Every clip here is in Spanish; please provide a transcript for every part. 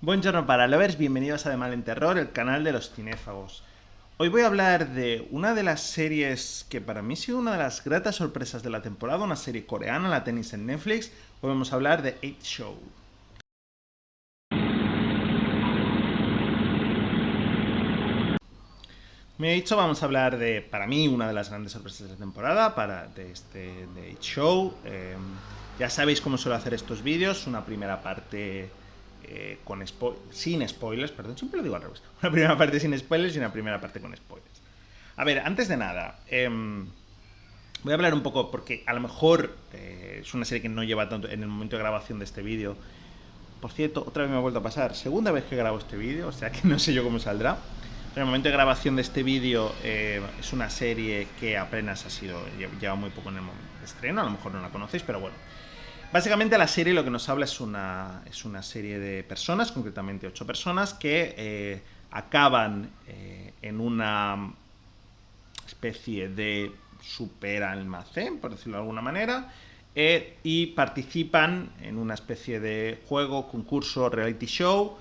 Buongiorno para lovers, bienvenidos a De Mal en Terror, el canal de los cinéfagos. Hoy voy a hablar de una de las series que para mí ha sido una de las gratas sorpresas de la temporada, una serie coreana, la tenéis en Netflix. Hoy vamos a hablar de 8 Show. Me he dicho, vamos a hablar de, para mí, una de las grandes sorpresas de la temporada, de 8 Show. Ya sabéis cómo suelo hacer estos vídeos, una primera parte sin spoilers, perdón, siempre lo digo al revés. Una primera parte sin spoilers y una primera parte con spoilers. A ver, antes de nada, voy a hablar un poco, porque a lo mejor es una serie que no lleva tanto en el momento de grabación de este vídeo. Por cierto, otra vez me ha vuelto a pasar, segunda vez que grabo este vídeo, o sea que no sé yo cómo saldrá. En el momento de grabación de este vídeo es una serie que apenas lleva muy poco en el momento de estreno, a lo mejor no la conocéis, pero bueno. Básicamente la serie lo que nos habla es una serie de personas, concretamente 8 personas, que acaban en una especie de superalmacén, por decirlo de alguna manera, y participan en una especie de juego, concurso, reality show,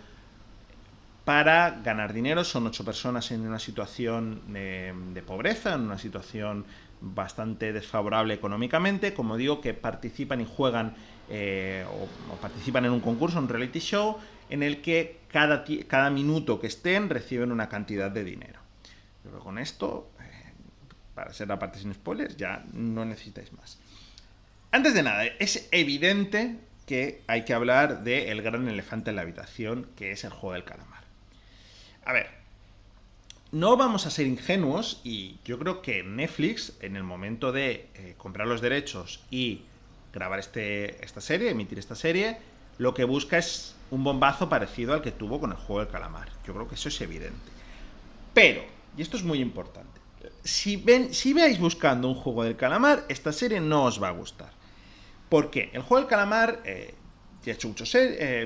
para ganar dinero. Son 8 personas en una situación de pobreza, en una situación bastante desfavorable económicamente, como digo, que participan y juegan o participan en un concurso, un reality show, en el que cada minuto que estén reciben una cantidad de dinero. Pero con esto, para ser la parte sin spoilers, ya no necesitáis más. Antes de nada, es evidente que hay que hablar del gran elefante en la habitación, que es el juego del calamar. A ver, no vamos a ser ingenuos y yo creo que Netflix, en el momento de comprar los derechos y grabar esta serie, emitir esta serie, lo que busca es un bombazo parecido al que tuvo con el juego del calamar. Yo creo que eso es evidente. Pero, y esto es muy importante, si veis buscando un juego del calamar, esta serie no os va a gustar. ¿Por qué? El juego del calamar, ya he hecho muchos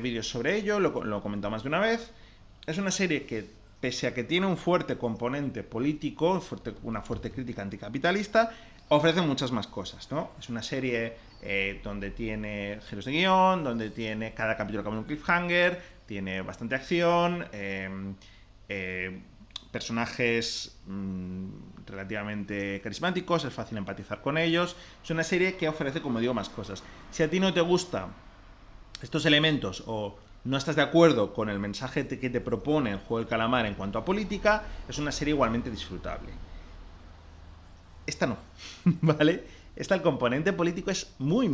vídeos sobre ello, lo he comentado más de una vez. Es una serie que, pese a que tiene un fuerte componente político, una fuerte crítica anticapitalista, ofrece muchas más cosas, ¿no? Es una serie donde tiene giros de guión, donde tiene cada capítulo como un cliffhanger, tiene bastante acción, personajes relativamente carismáticos, es fácil empatizar con ellos. Es una serie que ofrece, como digo, más cosas. Si a ti no te gustan estos elementos o no estás de acuerdo con el mensaje que te propone el juego del calamar en cuanto a política, es una serie igualmente disfrutable. Esta no, ¿vale? Esta, el componente político es muy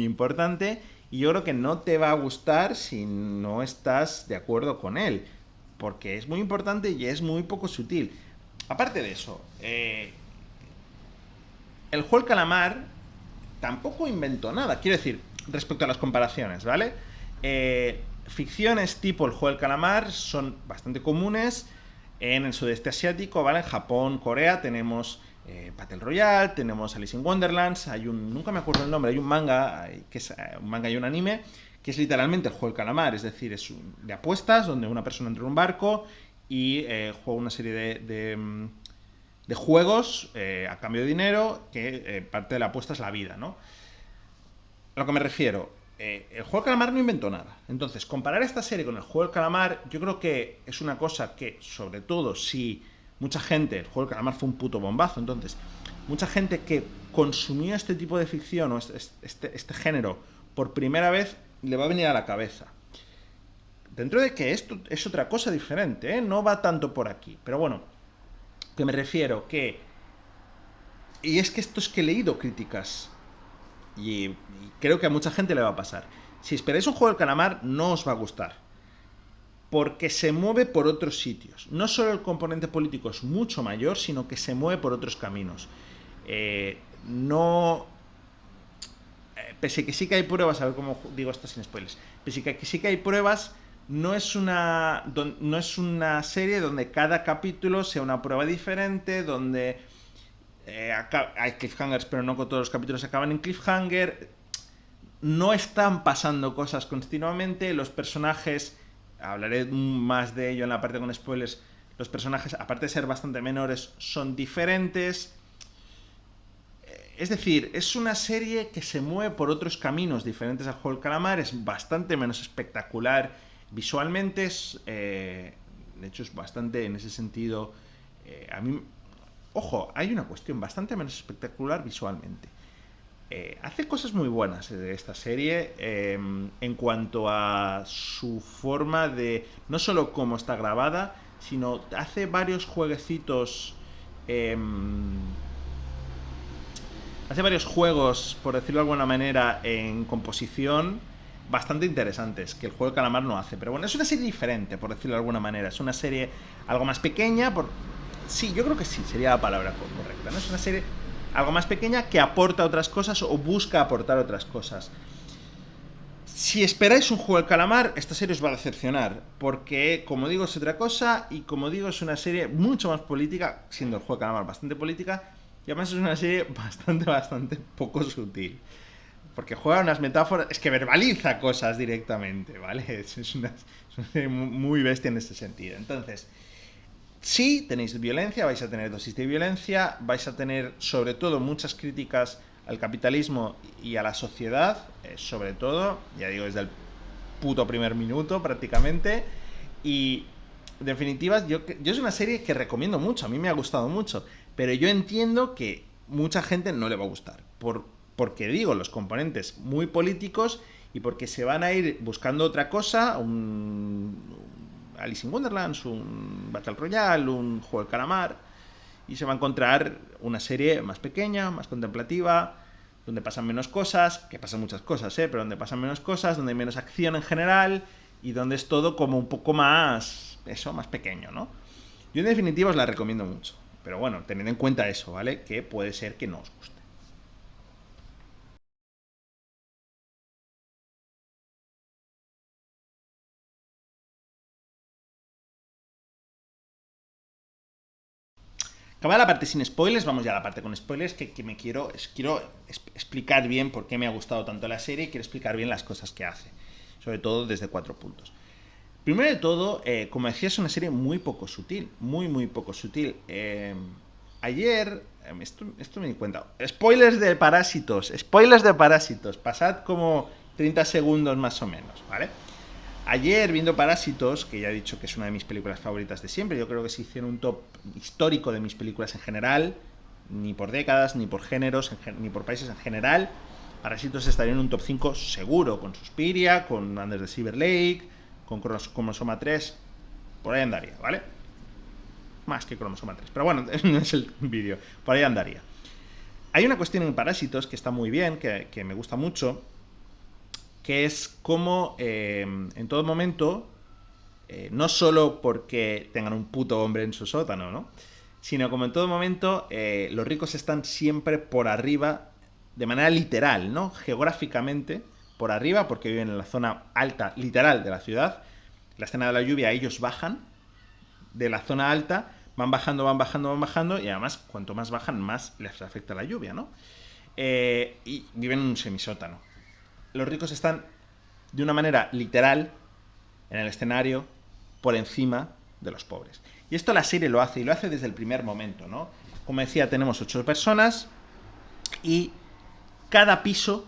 importante y yo creo que no te va a gustar si no estás de acuerdo con él, porque es muy importante y es muy poco sutil. Aparte de eso, el juego del calamar tampoco inventó nada. Quiero decir, respecto a las comparaciones, ¿vale? Ficciones tipo el juego del calamar son bastante comunes en el sudeste asiático, ¿vale? En Japón, Corea tenemos Battle Royale, tenemos Alice in Wonderlands, nunca me acuerdo el nombre, hay un manga, que es un manga y un anime, que es literalmente el juego del calamar, es decir, de apuestas, donde una persona entra en un barco y juega una serie de juegos a cambio de dinero, que parte de la apuesta es la vida, ¿no? A lo que me refiero, el juego del calamar no inventó nada. Entonces, comparar esta serie con el juego del calamar, yo creo que es una cosa que, sobre todo, si mucha gente, el juego del calamar fue un puto bombazo, entonces, mucha gente que consumió este tipo de ficción o este género por primera vez, le va a venir a la cabeza. Dentro de que esto es otra cosa diferente, ¿eh? No va tanto por aquí. Pero bueno, que me refiero que... Y es que esto es que he leído críticas y creo que a mucha gente le va a pasar. Si esperáis un juego del calamar, no os va a gustar. Porque se mueve por otros sitios. No solo el componente político es mucho mayor, sino que se mueve por otros caminos. No... Pese a que sí que hay pruebas, a ver cómo digo esto sin spoilers, pese a que sí que hay pruebas, no es una serie donde cada capítulo sea una prueba diferente, donde hay cliffhangers, pero no con todos los capítulos acaban en cliffhanger. No están pasando cosas continuamente. Los personajes, hablaré más de ello en la parte con spoilers, los personajes, aparte de ser bastante menores, son diferentes. Es decir, es una serie que se mueve por otros caminos diferentes al juego del calamar, es bastante menos espectacular Visualmente de hecho es bastante, en ese sentido, a mí, ojo, hay una cuestión bastante menos espectacular visualmente. Hace cosas muy buenas de esta serie en cuanto a su forma de, no solo cómo está grabada, sino hace varios jueguecitos, eh, hace varios juegos, por decirlo de alguna manera, en composición bastante interesantes, que el juego de Calamar no hace. Pero bueno, es una serie diferente, por decirlo de alguna manera. Es una serie algo más pequeña, sí, yo creo que sí, sería la palabra correcta, ¿no? Es una serie algo más pequeña que aporta otras cosas o busca aportar otras cosas. Si esperáis un juego del calamar, esta serie os va a decepcionar, porque, como digo, es otra cosa, y como digo, es una serie mucho más política, siendo el juego del calamar bastante política, y además es una serie bastante poco sutil. Porque juega unas metáforas, es que verbaliza cosas directamente, ¿vale? Es una serie muy bestia en ese sentido. Entonces, sí, tenéis violencia, vais a tener dosis de violencia, vais a tener sobre todo muchas críticas al capitalismo y a la sociedad, sobre todo, ya digo, desde el puto primer minuto prácticamente, y en definitiva, yo es una serie que recomiendo mucho, a mí me ha gustado mucho, pero yo entiendo que mucha gente no le va a gustar, porque digo, los componentes muy políticos y porque se van a ir buscando otra cosa, Alice in Wonderland, un Battle Royale, un juego de calamar, y se va a encontrar una serie más pequeña, más contemplativa, donde pasan menos cosas, que pasan muchas cosas, pero donde pasan menos cosas, donde hay menos acción en general, y donde es todo como un poco más, más pequeño, ¿no? Yo en definitiva os la recomiendo mucho, pero bueno, tened en cuenta eso, ¿vale? Que puede ser que no os guste. Acabada la parte sin spoilers, vamos ya a la parte con spoilers, que me quiero explicar bien por qué me ha gustado tanto la serie y quiero explicar bien las cosas que hace, sobre todo desde 4 puntos. Primero de todo, como decía, es una serie muy poco sutil, muy poco sutil. Ayer, esto me di cuenta, spoilers de Parásitos, pasad como 30 segundos más o menos, ¿vale? Ayer, viendo Parásitos, que ya he dicho que es una de mis películas favoritas de siempre, yo creo que se hicieron un top histórico de mis películas en general, ni por décadas, ni por géneros, ni por países en general. Parásitos estaría en un top 5 seguro, con Suspiria, con Under the Silver Lake, con Cromosoma 3, por ahí andaría, ¿vale? Más que Cromosoma 3, pero bueno, no es el vídeo, por ahí andaría. Hay una cuestión en Parásitos que está muy bien, que me gusta mucho, que es como en todo momento, no solo porque tengan un puto hombre en su sótano, ¿no? Sino como en todo momento los ricos están siempre por arriba, de manera literal, ¿no? Geográficamente, por arriba, porque viven en la zona alta, literal, de la ciudad. La escena de la lluvia, ellos bajan de la zona alta, van bajando, y además, cuanto más bajan, más les afecta la lluvia, ¿no? Y viven en un semisótano. Los ricos están de una manera literal en el escenario por encima de los pobres. Y esto la serie lo hace, y lo hace desde el primer momento, ¿no? Como decía, tenemos 8 personas y cada piso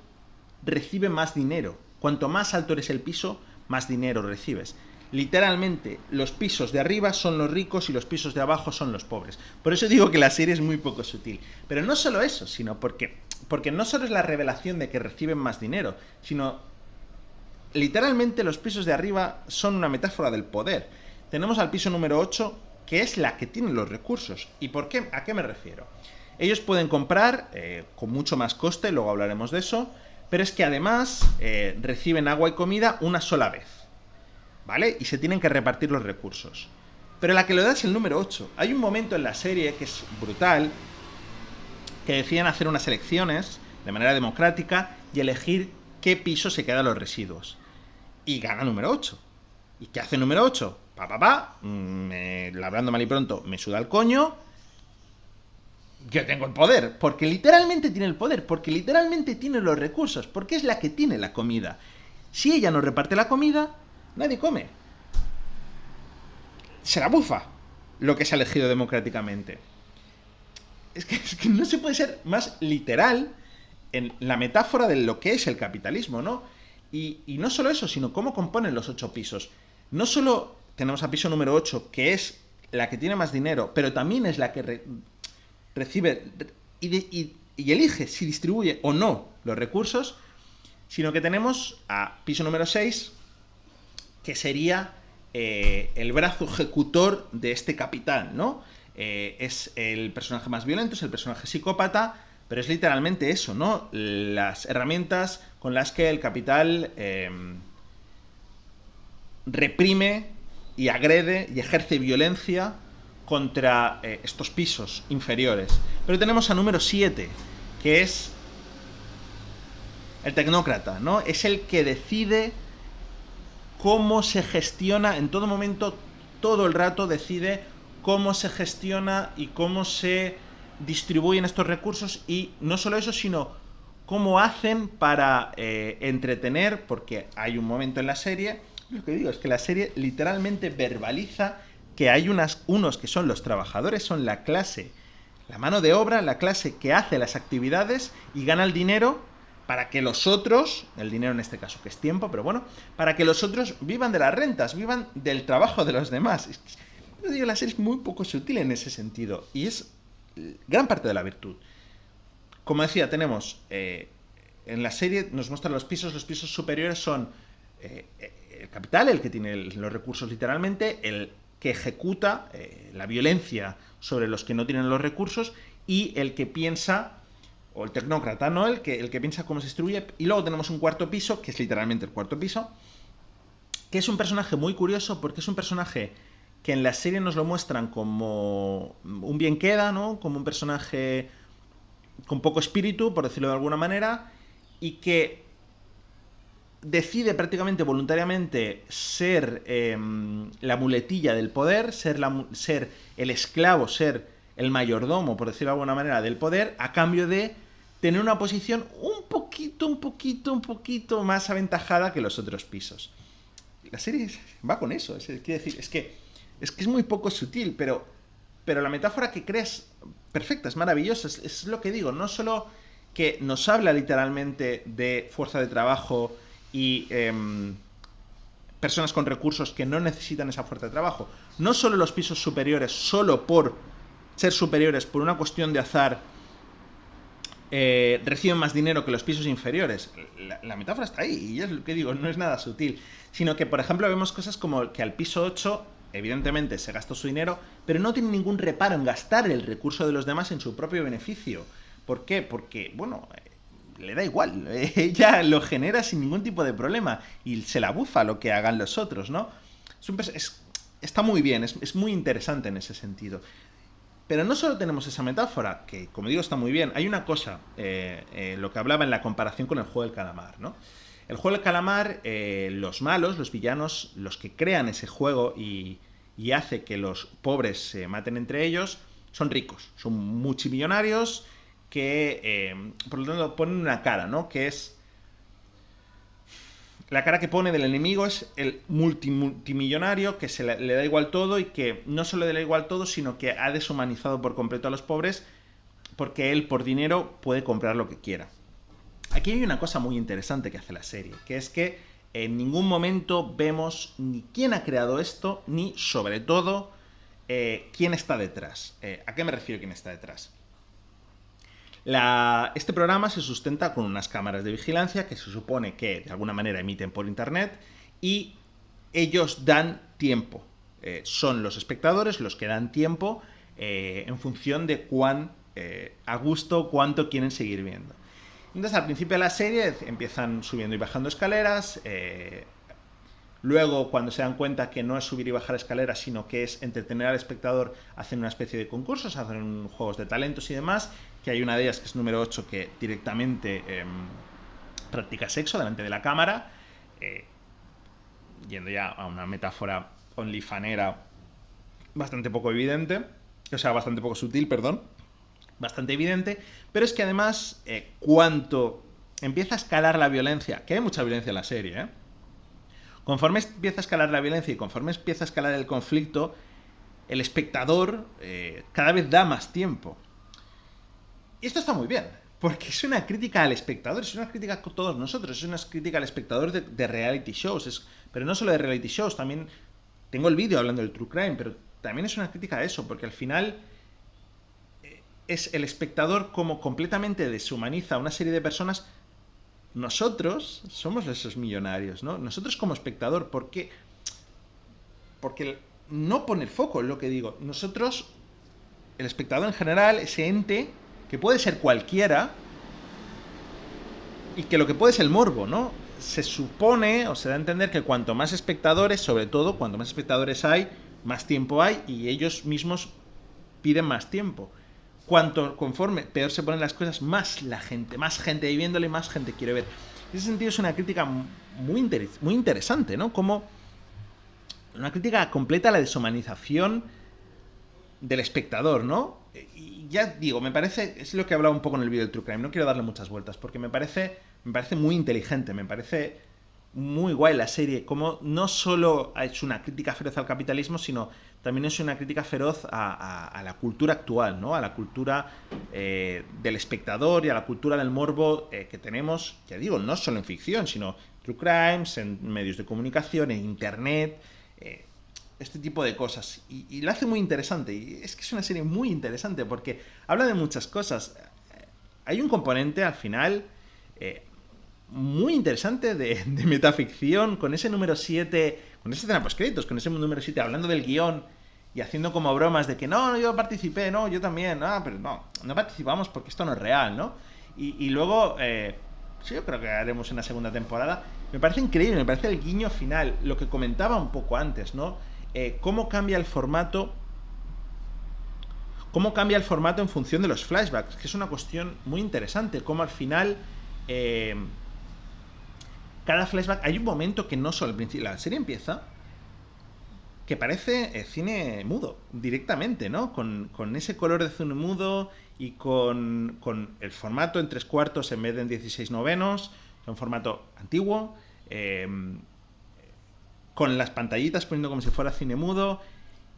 recibe más dinero. Cuanto más alto eres el piso, más dinero recibes. Literalmente, los pisos de arriba son los ricos y los pisos de abajo son los pobres. Por eso digo que la serie es muy poco sutil. Pero no solo eso, sino porque no solo es la revelación de que reciben más dinero, sino literalmente los pisos de arriba son una metáfora del poder. Tenemos al piso número 8, que es la que tiene los recursos. ¿Y por qué? ¿A qué me refiero? Ellos pueden comprar con mucho más coste, luego hablaremos de eso, pero es que además reciben agua y comida una sola vez, ¿vale? Y se tienen que repartir los recursos. Pero la que lo da es el número 8. Hay un momento en la serie que es brutal, que deciden hacer unas elecciones de manera democrática y elegir qué piso se queda los residuos. Y gana número 8. ¿Y qué hace número 8? Hablando mal y pronto, me suda el coño. Yo tengo el poder, porque literalmente tiene el poder, porque literalmente tiene los recursos, porque es la que tiene la comida. Si ella no reparte la comida, nadie come. Se la bufa lo que se ha elegido democráticamente. Es que no se puede ser más literal en la metáfora de lo que es el capitalismo, ¿no? Y no solo eso, sino cómo componen los 8 pisos. no solo tenemos a piso número 8, que es la que tiene más dinero, pero también es la que recibe y elige si distribuye o no los recursos, sino que tenemos a piso número 6, que sería el brazo ejecutor de este capitán, ¿no? Es el personaje más violento, es el personaje psicópata, pero es literalmente eso, ¿no? Las herramientas con las que el capital reprime y agrede y ejerce violencia contra estos pisos inferiores. Pero tenemos a número 7, que es el tecnócrata, ¿no? Es el que decide cómo se gestiona en todo momento, todo el rato decide cómo se gestiona y cómo se distribuyen estos recursos, y no solo eso, sino cómo hacen para entretener, porque hay un momento en la serie, lo que digo es que la serie literalmente verbaliza que hay unos que son los trabajadores, son la clase, la mano de obra, la clase que hace las actividades y gana el dinero para que los otros, el dinero en este caso que es tiempo, pero bueno, para que los otros vivan de las rentas, vivan del trabajo de los demás. Yo digo, la serie es muy poco sutil en ese sentido y es gran parte de la virtud. Como decía, tenemos en la serie nos muestran los pisos superiores son el capital, el que tiene los recursos literalmente, el que ejecuta la violencia sobre los que no tienen los recursos, y el que piensa, o el tecnócrata, ¿no? El que piensa cómo se distribuye. Y luego tenemos un cuarto piso, que es literalmente el cuarto piso, que es un personaje muy curioso, porque es un personaje que en la serie nos lo muestran como un bien queda, ¿no? Como un personaje con poco espíritu, por decirlo de alguna manera, y que decide prácticamente voluntariamente ser la muletilla del poder, ser el esclavo, ser el mayordomo, por decirlo de alguna manera, del poder, a cambio de tener una posición un poquito más aventajada que los otros pisos. La serie va con eso, quiere decir, es que es muy poco sutil, pero la metáfora que creas perfecta, es maravillosa, es lo que digo, no solo que nos habla literalmente de fuerza de trabajo y personas con recursos que no necesitan esa fuerza de trabajo, no solo los pisos superiores, solo por ser superiores, por una cuestión de azar, reciben más dinero que los pisos inferiores. La metáfora está ahí, y es lo que digo, no es nada sutil, sino que, por ejemplo, vemos cosas como que al piso 8 evidentemente se gastó su dinero, pero no tiene ningún reparo en gastar el recurso de los demás en su propio beneficio. ¿Por qué? Porque, bueno, le da igual, ella lo genera sin ningún tipo de problema y se la bufa lo que hagan los otros, ¿no? Está muy bien, es muy interesante en ese sentido. Pero no solo tenemos esa metáfora, que como digo está muy bien, hay una cosa, lo que hablaba en la comparación con el juego del calamar, ¿no? El juego del calamar, los malos, los villanos, los que crean ese juego y hace que los pobres se maten entre ellos, son ricos, son multimillonarios que, por lo tanto, ponen una cara, ¿no? Que es... La cara que pone del enemigo es el multimillonario que le da igual todo, y que no solo le da igual todo, sino que ha deshumanizado por completo a los pobres, porque él por dinero puede comprar lo que quiera. Aquí hay una cosa muy interesante que hace la serie, que es que en ningún momento vemos ni quién ha creado esto, ni sobre todo quién está detrás. ¿A qué me refiero quién está detrás? Este programa se sustenta con unas cámaras de vigilancia que se supone que de alguna manera emiten por internet, y ellos dan tiempo. Son los espectadores los que dan tiempo en función de cuán a gusto, cuánto quieren seguir viendo. Entonces, al principio de la serie empiezan subiendo y bajando escaleras. Luego, cuando se dan cuenta que no es subir y bajar escaleras, sino que es entretener al espectador, hacen una especie de concursos, hacen juegos de talentos y demás, que hay una de ellas, que es número 8, que directamente practica sexo delante de la cámara, yendo ya a una metáfora onlyfanera bastante poco evidente, o sea, bastante poco sutil, perdón, bastante evidente, pero es que además, cuanto empieza a escalar la violencia, que hay mucha violencia en la serie, conforme empieza a escalar la violencia y conforme empieza a escalar el conflicto, el espectador cada vez da más tiempo. Y esto está muy bien, Porque es una crítica al espectador, es una crítica a todos nosotros, es una crítica al espectador de reality shows. Pero no solo de reality shows, también tengo el vídeo hablando del true crime, pero también es una crítica a eso, porque al final es el espectador como completamente deshumaniza a una serie de personas. Nosotros somos esos millonarios, ¿no? Nosotros como espectador, ¿por qué? Porque no pone el foco en lo que digo. Nosotros, el espectador en general, ese ente, que puede ser cualquiera, y que lo que puede es el morbo, ¿no? Se supone, o se da a entender que cuanto más espectadores, sobre todo, cuanto más espectadores hay, más tiempo hay, y ellos mismos piden más tiempo. Cuanto conforme peor se ponen las cosas, más gente viviéndole, más gente quiere ver. En ese sentido es una crítica muy interesante, ¿no? Como una crítica completa a la deshumanización del espectador, ¿no? Y ya digo, me parece, es lo que he hablado un poco en el vídeo del True Crime, no quiero darle muchas vueltas, porque me parece muy inteligente, me parece muy guay la serie, como no solo ha hecho una crítica feroz al capitalismo, sino también es una crítica feroz a la cultura actual, ¿no? A la cultura del espectador y a la cultura del morbo que tenemos, ya digo, no solo en ficción, sino true crimes, en medios de comunicación, en internet, este tipo de cosas. Y lo hace muy interesante. Y es que es una serie muy interesante porque habla de muchas cosas. Hay un componente al final muy interesante de metaficción, con ese número 7, con esa escena post-créditos, con ese número 7 hablando del guión y haciendo como bromas de que no, yo participé, no, yo también, pero no participamos porque esto no es real, ¿no? Y luego, sí, yo creo que haremos una segunda temporada. Me parece increíble, me parece el guiño final, lo que comentaba un poco antes, ¿no? Cómo cambia el formato en función de los flashbacks, que es una cuestión muy interesante, cómo al final cada flashback, hay un momento que no solo al principio, la serie empieza que parece cine mudo, directamente, ¿no? Con ese color de cine mudo y con el formato en 3/4 en vez de en 16/9, un formato antiguo, con las pantallitas poniendo como si fuera cine mudo,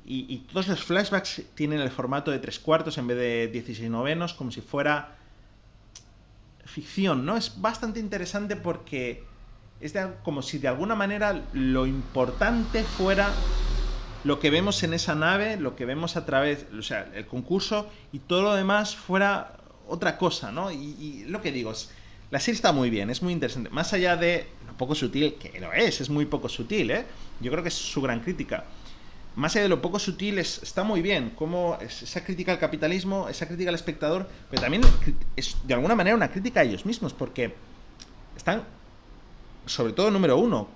y todos los flashbacks tienen el formato de 3/4 en vez de 16/9, como si fuera ficción, ¿no? Es bastante interesante porque es como si de alguna manera lo importante fuera lo que vemos en esa nave, lo que vemos a través, o sea, el concurso, y todo lo demás fuera otra cosa, ¿no? Y lo que digo es, la serie está muy bien, es muy interesante, más allá de lo poco sutil, que lo es muy poco sutil, ¿eh? Yo creo que es su gran crítica. Más allá de lo poco sutil, está muy bien, como esa crítica al capitalismo, esa crítica al espectador, pero también es de alguna manera una crítica a ellos mismos, porque están, sobre todo número uno,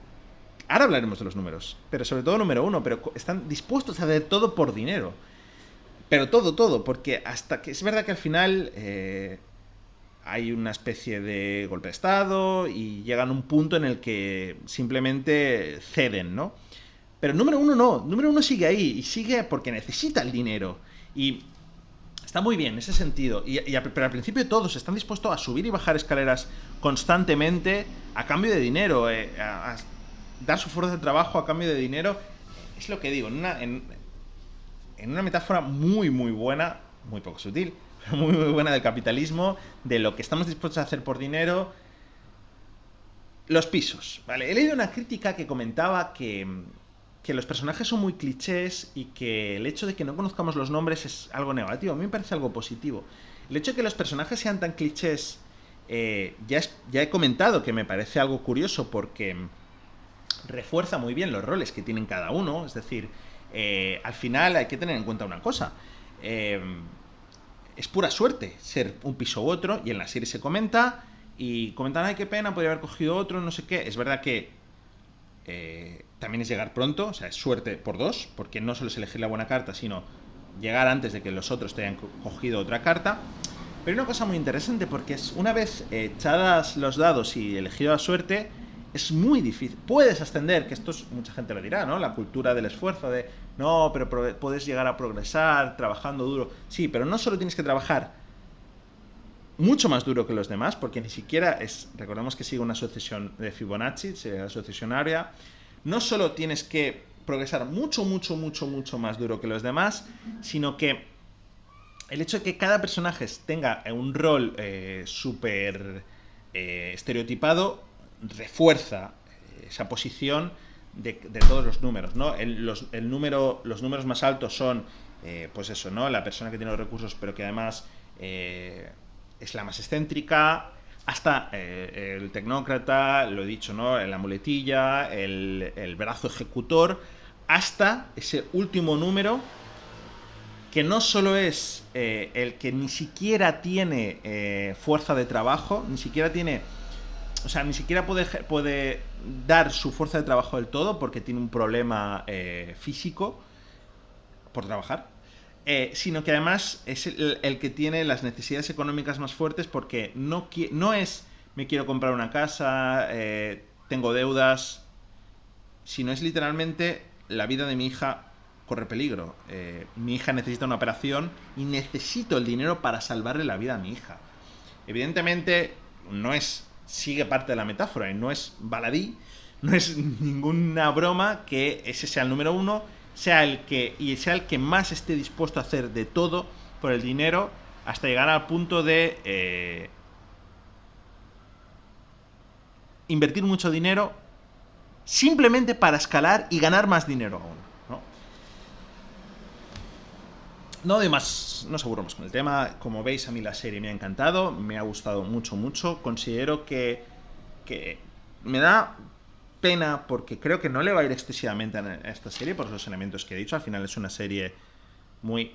ahora hablaremos de los números, pero sobre todo número uno, pero están dispuestos a hacer todo por dinero. Pero todo, porque hasta que es verdad que al final hay una especie de golpe de estado y llegan a un punto en el que simplemente ceden, ¿no? Pero número uno no, número uno sigue ahí, y sigue porque necesita el dinero. Y está muy bien en ese sentido, pero al principio todos están dispuestos a subir y bajar escaleras constantemente a cambio de dinero, a dar su fuerza de trabajo a cambio de dinero. Es lo que digo, en una metáfora muy buena, muy poco sutil, pero muy buena del capitalismo, de lo que estamos dispuestos a hacer por dinero. Los pisos, ¿vale? He leído una crítica que comentaba que los personajes son muy clichés y que el hecho de que no conozcamos los nombres es algo negativo. A mí me parece algo positivo. El hecho de que los personajes sean tan clichés, ya he comentado que me parece algo curioso porque refuerza muy bien los roles que tienen cada uno. Es decir, al final hay que tener en cuenta una cosa. Es pura suerte ser un piso u otro, y en la serie se comenta, y comentan, ay, qué pena, podría haber cogido otro, no sé qué. Es verdad que también es llegar pronto, o sea, es suerte por dos, porque no solo es elegir la buena carta, sino llegar antes de que los otros te hayan cogido otra carta. Pero hay una cosa muy interesante, porque es una vez echadas los dados y elegido la suerte, es muy difícil. Puedes ascender, que esto mucha gente lo dirá, ¿no? La cultura del esfuerzo, de no, pero puedes llegar a progresar trabajando duro. Sí, pero no solo tienes que trabajar mucho más duro que los demás, porque ni siquiera es, recordemos que sigue una sucesión de Fibonacci, la sucesionaria. No solo tienes que progresar mucho más duro que los demás, sino que el hecho de que cada personaje tenga un rol súper estereotipado refuerza esa posición de todos los números, ¿no? Los números más altos son, pues eso, ¿no? La persona que tiene los recursos, pero que además es la más excéntrica, hasta el tecnócrata, lo he dicho, ¿no? La muletilla, el brazo ejecutor, hasta ese último número que no solo es el que ni siquiera tiene fuerza de trabajo, ni siquiera tiene, o sea, ni siquiera puede dar su fuerza de trabajo del todo porque tiene un problema físico por trabajar, sino que además es el que tiene las necesidades económicas más fuertes porque no es me quiero comprar una casa, tengo deudas, sino es literalmente la vida de mi hija corre peligro. Mi hija necesita una operación y necesito el dinero para salvarle la vida a mi hija. Evidentemente, no es. Sigue parte de la metáfora y no es baladí, no es ninguna broma que ese sea el número uno, sea el que más esté dispuesto a hacer de todo por el dinero hasta llegar al punto de invertir mucho dinero simplemente para escalar y ganar más dinero aún, ¿no? No de más, no os aburro más con el tema. Como veis, a mí la serie me ha encantado, me ha gustado mucho, mucho. Considero que me da pena porque creo que no le va a ir excesivamente a esta serie por los elementos que he dicho. Al final es una serie muy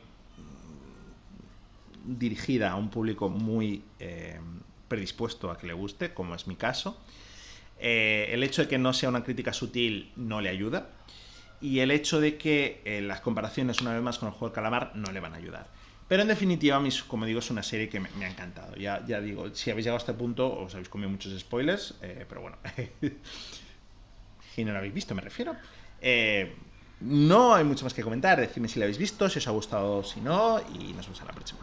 dirigida a un público muy predispuesto a que le guste, como es mi caso. El hecho de que no sea una crítica sutil no le ayuda. Y el hecho de que las comparaciones, una vez más, con el juego del calamar no le van a ayudar. Pero en definitiva, como digo, es una serie que me ha encantado. Ya digo, si habéis llegado a este punto, os habéis comido muchos spoilers, pero bueno. Si no lo habéis visto, me refiero. No hay mucho más que comentar. Decidme si lo habéis visto, si os ha gustado, si no, y nos vemos en la próxima.